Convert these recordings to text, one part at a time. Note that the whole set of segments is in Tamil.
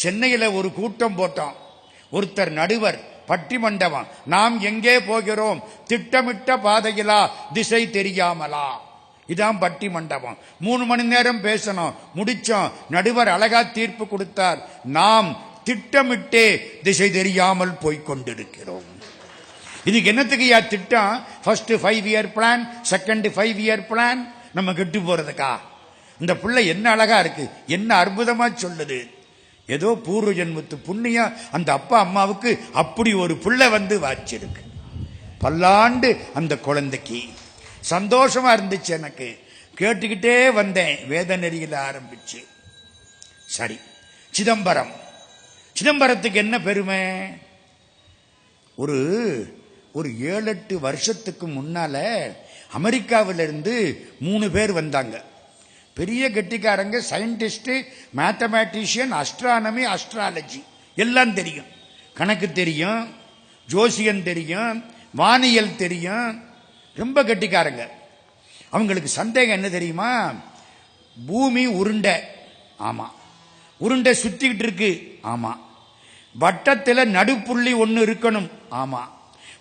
சென்னையில ஒரு கூட்டம் போட்டோம். ஒருத்தர் நடுவர், பட்டிமண்டபம். நாம் எங்கே போகிறோம், திட்டமிட்ட பாதையிலா, திசை தெரியாமலா. இதான் பட்டிமண்டபம். 3 மணி நேரம் பேசணும், முடிச்சோம். நடுவர் அழகா தீர்ப்பு கொடுத்தார். நாம் திட்டமிட்டே திசை தெரியாமல் போய்கொண்டிருக்கிறோம். இதுக்கு என்னத்துக்கு திட்டம்? First 5 year plan, second 5 year plan. நம்ம கெட்டு போறதுக்கா? இந்த பிள்ளை என்ன அழகா இருக்கு, என்ன அற்புதமா சொல்லுது. ஏதோ பூர்வ ஜென்மத்து புண்ணியம் அந்த அப்பா அம்மாவுக்கு அப்படி ஒரு பிள்ளை வந்து வாச்சிருக்கு. பல்லாண்டு அந்த குழந்தைக்கு சந்தோஷமா இருந்துச்சு. எனக்கு கேட்டுக்கிட்டே வந்தேன், வேத நெறியில் ஆரம்பிச்சு. சரி, சிதம்பரம். சிதம்பரத்துக்கு என்ன பெருமை? ஒரு 7-8 வருஷத்துக்கு முன்னால அமெரிக்காவிலிருந்து 3 பேர் வந்தாங்க. பெரிய கெட்டிக்காரங்க, சயின்டிஸ்ட், மேத்தமேட்டிஷியன், அஸ்ட்ரானமி, அஸ்ட்ராலஜி எல்லாம் தெரியும். கணக்கு தெரியும், ஜோசியம் தெரியும், வானியல் தெரியும். ரொம்ப கெட்டிக்காரங்க. அவங்களுக்கு சந்தேகம் என்ன தெரியுமா? பூமி உருண்டை. ஆமா. உருண்டை சுத்திக்கிட்டு இருக்கு. ஆமா. வட்டத்தில் நடுப்புள்ளி ஒன்னு இருக்கணும். ஆமா.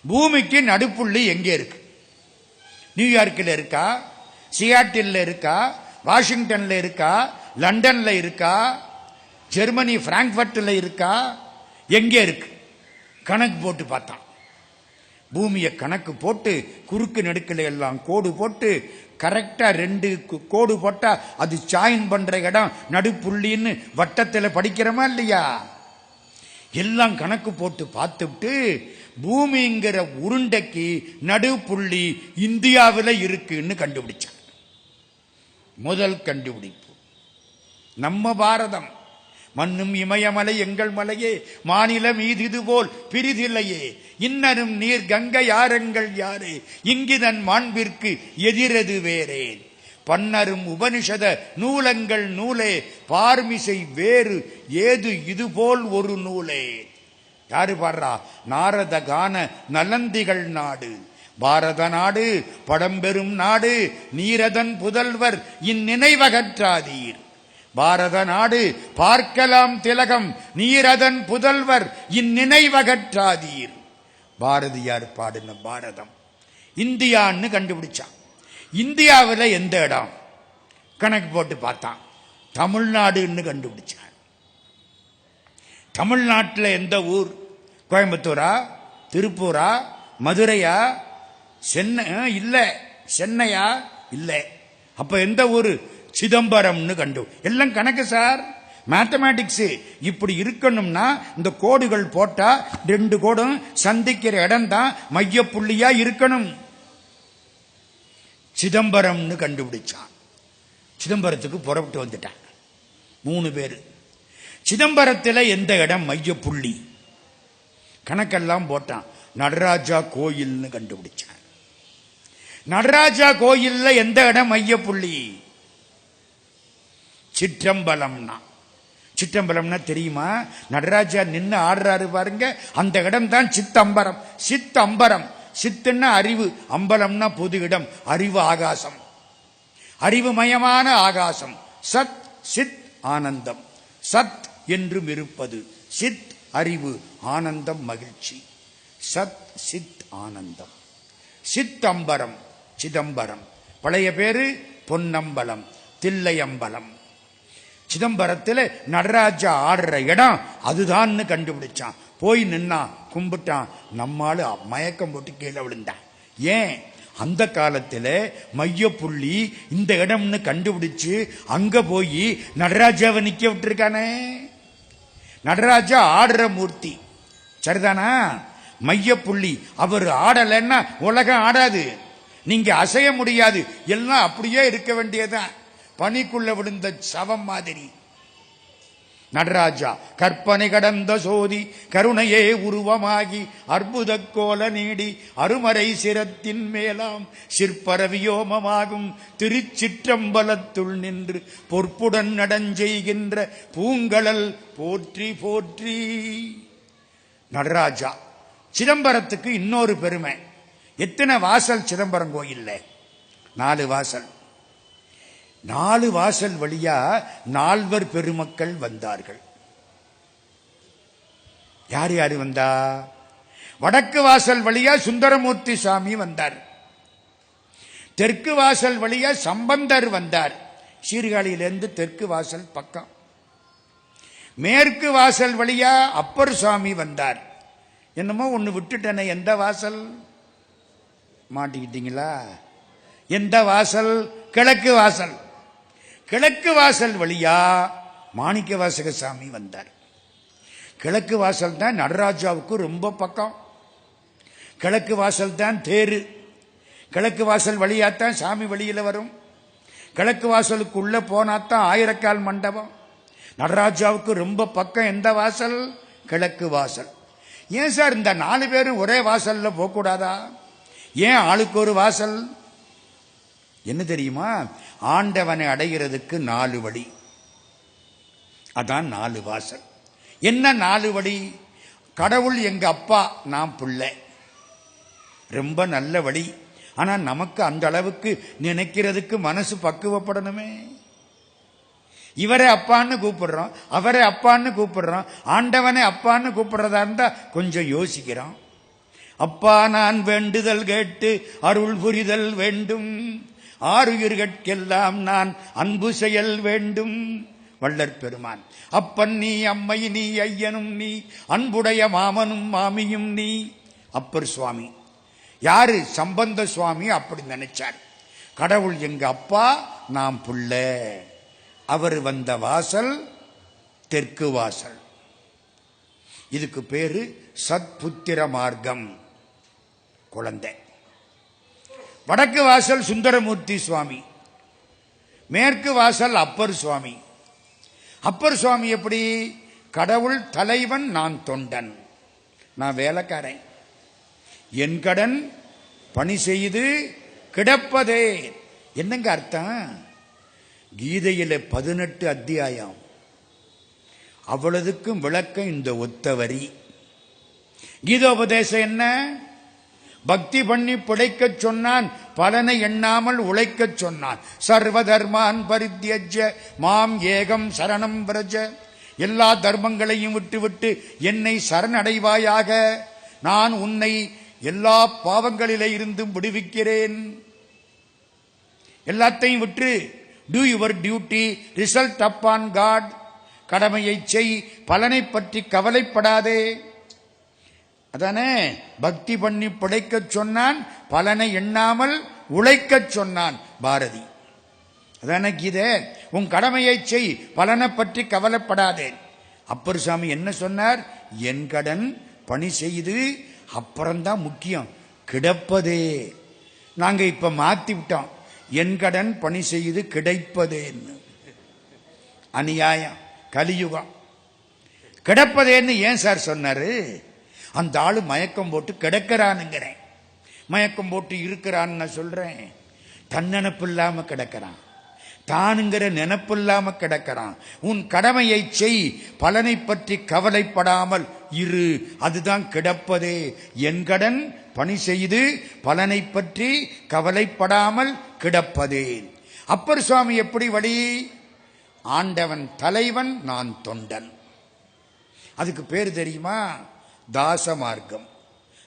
பூமிக்கு நடுப்புள்ளி எங்கே இருக்கு? நியூயார்க்கில் இருக்கா, சியாட்டில் இருக்கா, வாஷிங்டன்ல இருக்கா, லண்டன்ல இருக்கா, ஜெர்மனி பிராங்க்பர்ட்ல இருக்கா, எங்கே இருக்கு? கணக்கு போட்டு பார்த்தான். பூமியை கணக்கு போட்டு குறுக்கு நெடுக்கல எல்லாம் கோடு போட்டு கரெக்டா 2 கோடு போட்டா அது ஜாயின் பண்ற இடம் நடுப்புள்ளின்னு வட்டத்தில் படிக்கிறோமா இல்லையா? எல்லாம் கணக்கு போட்டு பார்த்துட்டு பூமிங்கிற உருண்டைக்கு நடுப்புள்ளி இந்தியாவில் இருக்குன்னு கண்டுபிடிச்சாங்க. முதல் கண்டுபிடிப்பு. நம்ம பாரதம். மண்ணும் இமயமலை எங்கள் மலையே, மாநிலம் இது போல் பிரிதில்லையே, இன்னரும் நீர் கங்கை யாரெங்கள் யாரே, இங்கிதன் மாண்பிற்கு எதிரது வேறே, பன்னரும் உபனிஷத நூலங்கள் நூலே, பார்மிசை வேறு ஏது இதுபோல் ஒரு நூலே. யாரு பாடுறா? நாரத கான நலந்திகள் நாடு, பாரத நாடு படம்பெரும் நாடு, நீரதன் புதல்வர் இந்நினைவகற்றாதீர். பாரத நாடு பார்க்கலாம் திலகம், நீரதன் புதல்வர் இந்நினைவகற்றாதீர். பாரதியார் பாடின பாரதம். இந்தியான்னு கண்டுபிடிச்சான். இந்தியாவில் எந்த இடம்? கணக்கு போட்டு பார்த்தான். தமிழ்நாடுன்னு கண்டுபிடிச்சான். தமிழ்நாட்டில் எந்த ஊர்? கோயம்புத்தூரா, திருப்பூரா, மதுரையா, சென்னை இல்ல, சென்னையா இல்ல. அப்ப எந்த ஊரு? சிதம்பரம்னு கண்டு. எல்லாம் கணக்கு சார், மேத்தமேட்டிக்ஸ். இப்படி இருக்கணும்னா இந்த கோடுகள் போட்டா 2 கோடும் சந்திக்கிற இடம் தான் மைய புள்ளியா இருக்கணும். சிதம்பரம்னு கண்டுபிடிச்சான். சிதம்பரத்துக்கு புறப்பட்டு வந்துட்டான் 3 பேரு. சிதம்பரத்தில் எந்த இடம் மைய புள்ளி? கணக்கெல்லாம் போட்டான். நடராஜா கோயில்னு கண்டுபிடிச்சான். நடராஜா கோயில்ல எந்த இடம் மைய புள்ளி? சிற்றம்பலம்னா. சிற்றம்பலம்னா தெரியுமா? நடராஜா நின்று ஆடுறாரு பாருங்க, அந்த இடம் தான் சித்தம்பரம். சித்தம்பரம். சித்துன்னா அறிவு, அம்பலம்னா பொது இடம், அறிவு ஆகாசம், அறிவுமயமான ஆகாசம். சத் சித் ஆனந்தம். சத் என்றும் இருப்பது, சித் அறிவு, ஆனந்தம் மகிழ்ச்சி. சத் சித் ஆனந்தம். சித்தம்பரம் சிதம்பரம். பழைய பேரு பொன்னம்பலம், தில்லையம்பலம். சிதம்பரத்தில் நடராஜா ஆடுற இடம் அதுதான் கண்டுபிடிச்சான். போய் நின்னா, கும்பிட்டான். நம்மால மயக்கம் போட்டு கீழே விழுந்தான். ஏன்? அந்த காலத்தில் மைய புள்ளி இந்த இடம்னு கண்டுபிடிச்சு அங்க போய் நடராஜாவை நிக்க விட்டுருக்கானே. நடராஜா ஆடுற மூர்த்தி, சரிதானா? மைய புள்ளி அவர் ஆடலைன்னா உலகம் ஆடாது. நீங்க அசைய முடியாது, எல்லாம் அப்படியே இருக்க வேண்டியதான், பனிக்குள்ள விழுந்த சவம் மாதிரி. நடராஜா கற்பனை கடந்த சோதி, கருணையே உருவமாகி, அற்புத கோல நீடி, அருமறை சிரத்தின் மேலாம் சிற்பரவியோமமாகும் திருச்சிற்றம்பலத்துள் நின்று பொற்புடன் நடஞ்செய்கின்ற பூங்கழல் போற்றி போற்றி. நடராஜா. சிதம்பரத்துக்கு இன்னொரு பெருமை. எத்தனை வாசல் சிதம்பரம் கோயில்ல? 4 வாசல். 4 வாசல் வழியா 4 பெருமக்கள் வந்தார்கள். யார் யாரு வந்தா? வடக்கு வாசல் வழியா சுந்தரமூர்த்தி சுவாமி வந்தார். தெற்கு வாசல் வழியா சம்பந்தர் வந்தார். சீர்காழியிலிருந்து தெற்கு வாசல் பக்கம். மேற்கு வாசல் வழியா அப்பர் சுவாமி வந்தார். என்னமோ ஒன்னு விட்டுட்டேனே, எந்த வாசல்? மாட்டிக்கிட்டீங்களா? எந்த வாசல்? கிழக்கு வாசல். கிழக்கு வாசல் வழியா மாணிக்க வாசக சாமி வந்தார். கிழக்கு வாசல் தான் நடராஜாவுக்கு ரொம்ப பக்கம். கிழக்கு வாசல் தான் தேரு. கிழக்கு வாசல் வழியாத்தான் சாமி வெளியில வரும். கிழக்கு வாசலுக்கு உள்ள போனாத்தான் ஆயிரக்கால் மண்டபம். நடராஜாவுக்கு ரொம்ப பக்கம் எந்த வாசல்? கிழக்கு வாசல். ஏன் சார் இந்த 4 பேரும் ஒரே வாசல்ல போகக்கூடாதா? ஏன் ஆளுக்கு ஒரு வாசல்? என்ன தெரியுமா? ஆண்டவனை அடைகிறதுக்கு 4 வழி. அதான் 4 வாசல். என்ன 4 வழி? கடவுள் எங்க அப்பா, நான் பிள்ளை. ரொம்ப நல்ல வழி. ஆனா நமக்கு அந்த அளவுக்கு நினைக்கிறதுக்கு மனசு பக்குவப்படணுமே. இவரை அப்பான்னு கூப்பிடுறோம், அவரை அப்பான்னு கூப்பிடுறோம், ஆண்டவனை அப்பான்னு கூப்பிடுறதா இருந்தா கொஞ்சம் யோசிக்கிறோம். அப்பா நான் வேண்டுதல் கேட்டு அருள் புரிதல் வேண்டும், ஆறுயிர்கட்கெல்லாம் நான் அன்பு செயல் வேண்டும். வள்ளற் பெருமான். அப்பன் நீ, அம்மை நீ, ஐயனும் நீ, அன்புடைய மாமனும் மாமியும் நீ. அப்பர் சுவாமி யாரு? சம்பந்த சுவாமி அப்படி நினைச்சார். கடவுள் எங்க அப்பா, நாம் புள்ள. அவர் வந்த வாசல் தெற்கு வாசல். இதுக்கு பேரு சத்புத்திர மார்க்கம், குழந்தை. வடக்கு வாசல் சுந்தரமூர்த்தி சுவாமி, மேற்கு வாசல் அப்பர் சுவாமி. அப்பர் சுவாமி எப்படி? கடவுள் தலைவன், நான் தொண்டன், நான் வேலைக்காரன். என் கடன் பணி செய்து கிடப்பதே. என்னங்க அர்த்தம்? கீதையில 18 அத்தியாயம், அவ்வளவுக்கும் விளக்கம் இந்த ஒத்த வரி. கீதோபதேசம் என்ன? பக்தி பண்ணி பிழைக்க சொன்னான், பலனை எண்ணாமல் உழைக்க சொன்னான். சர்வ தர்மான் பரித்யஜ்ய மாம் ஏகம் சரணம் பிரஜ. எல்லா தர்மங்களையும் விட்டுவிட்டு என்னை சரணடைவாயாக, நான் உன்னை எல்லா பாவங்களிலே இருந்தும் விடுவிக்கிறேன். எல்லாத்தையும் விட்டு do your duty, result upon God. கடமையை செய், பலனை பற்றி கவலைப்படாதே. அதானே பக்தி பண்ணி பிழைக்க சொன்னான், பலனை எண்ணாமல் உழைக்க சொன்னான் பாரதி. அதானே கீதை. உன் கடமையை செய், பலனை பற்றி கவலைப்படாதே. அப்பர் சாமி என்ன சொன்னார்? என் கடன் பணி செய்து, அப்புறம்தான் முக்கியம் கிடப்பதே. நாங்க இப்ப மாத்தி விட்டோம், என் கடன் பணி செய்து கிடைப்பதேன்னு. அநியாயம், கலியுகம். கிடப்பதேன்னு ஏன் சார் சொன்னாரு? அந்த ஆளு மயக்கம் போட்டு கிடக்கிறானுங்கிறேன். மயக்கம் போட்டு இருக்கிறான்னு நான் சொல்றேன். தன்னெனப்பு இல்லாம கிடக்கிறான், தானுங்கிற நினைப்பு இல்லாம கிடக்கிறான். உன் கடமையை செய், பலனை பற்றி கவலைப்படாமல் இரு, அதுதான் கிடப்பதே. என் கடன் பணி செய்து பலனை பற்றி கவலைப்படாமல் கிடப்பதே. அப்பர் சுவாமி எப்படி வழி? ஆண்டவன் தலைவன், நான் தொண்டன். அதுக்கு பேர் தெரியுமா? தாச மார்க்கம்.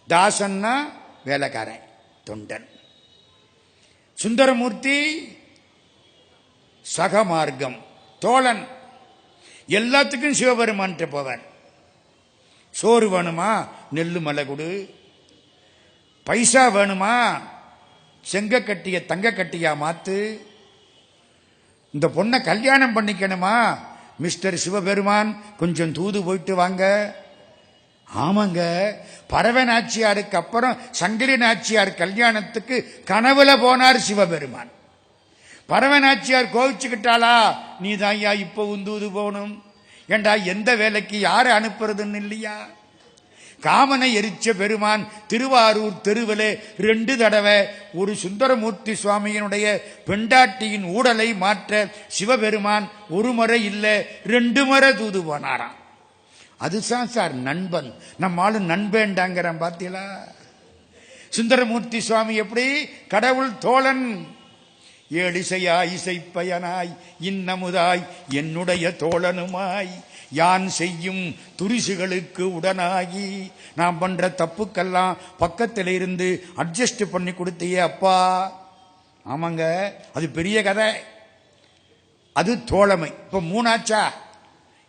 தாசன்னா வேலைக்காரன், தொண்டன். சுந்தரமூர்த்தி சக மார்க்கம், தோழன். எல்லாத்துக்கும் சிவபெருமான் போவார். சோறு வேணுமா? நெல்லு மலை கொடு. பைசா வேணுமா? செங்க கட்டிய தங்க கட்டியா மாத்து. இந்த பொண்ணை கல்யாணம் பண்ணிக்கணுமா? மிஸ்டர் சிவபெருமான் கொஞ்சம் தூது போயிட்டு வாங்க. ஆமாங்க, பறவை நாச்சியாருக்கு அப்புறம் சங்கிலி நாச்சியார் கல்யாணத்துக்கு கனவுல போனார் சிவபெருமான். பறவை நாச்சியார் கோவிச்சுக்கிட்டாளா? நீ தான் ஐயா இப்ப தூது போகணும். ஏண்டா எந்த வேலைக்கு யாரை அனுப்புறதுன்னு இல்லையா? காமனை எரிச்ச பெருமான் திருவாரூர் தெருவிலே 2 தடவை ஒரு சுந்தரமூர்த்தி சுவாமியினுடைய பெண்டாட்டியின் ஊடலை மாற்ற சிவபெருமான் ஒரு முறை இல்ல 2 முறை தூது போனாராம். அதுதான் சார் நண்பன். நம்ம ஆளு நண்பேண்டாங்கிறான் பாத்தீங்களா? சுந்தரமூர்த்தி சுவாமி எப்படி? கடவுள் தோழன். ஏழிசையாய் இசைப்பயனாய் இன்னமுதாய் என்னுடைய தோழனுமாய் யான் செய்யும் துரிசுகளுக்கு உடனாகி நான் பண்ற தப்புக்கெல்லாம் பக்கத்தில் இருந்து அட்ஜஸ்ட் பண்ணி கொடுத்தியே அப்பா. ஆமாங்க, அது பெரிய கதை. அது தோழமை. இப்ப 3ஆச்சா?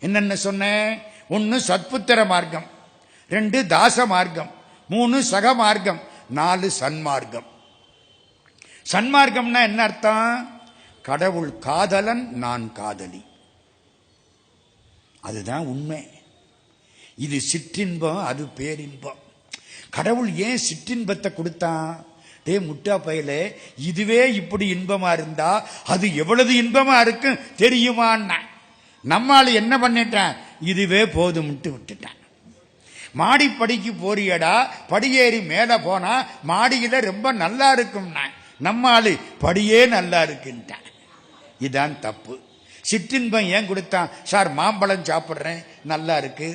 என்னென்ன சொன்னேன்? 1 சத்புத்திர மார்க்கம், 2 தாச மார்க்கம், 3 சக மார்க்கம், 4 சன்மார்க்கம். சன்மார்க்கம்னா என்ன அர்த்தம்? கடவுள் காதலன், நான் காதலி. அதுதான் உண்மை. இது சிற்றின்பம், அது பேரின்பம். கடவுள் ஏன் சிற்றின்பத்தை கொடுத்தான்? டே முட்டா பயல, இதுவே இப்படி இன்பமா இருந்தா அது எவ்வளவு இன்பமா இருக்கு தெரியுமான்னா? நம்மால் என்ன பண்ணிட்டான்? இதுவே போதும்ட்டு விட்டுட்டான். மாடிப்படிக்கு போறியடா, படியேறி மேல போனா மாடியில ரொம்ப நல்லா இருக்கும்னா நம்மால் படியே நல்லா இருக்குன்ட்டான். இதான் தப்பு. சிற்றின்பம் ஏன் கொடுத்தான்? சார் மாம்பழம் சாப்பிட்றேன், நல்லா இருக்கு.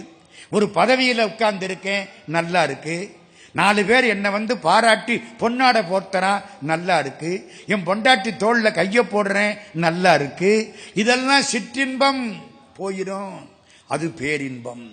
ஒரு பதவியில உட்கார்ந்து இருக்கேன், நல்லா இருக்கு. 4 பேர் என்னை வந்து பாராட்டி பொன்னாடை போர்த்தனா, நல்லா இருக்கு. என் பொண்டாட்டி தோல்ல கைய போடுறேன், நல்லா இருக்கு. இதெல்லாம் சிற்றின்பம் போயிடும், அது பேரின்பம்.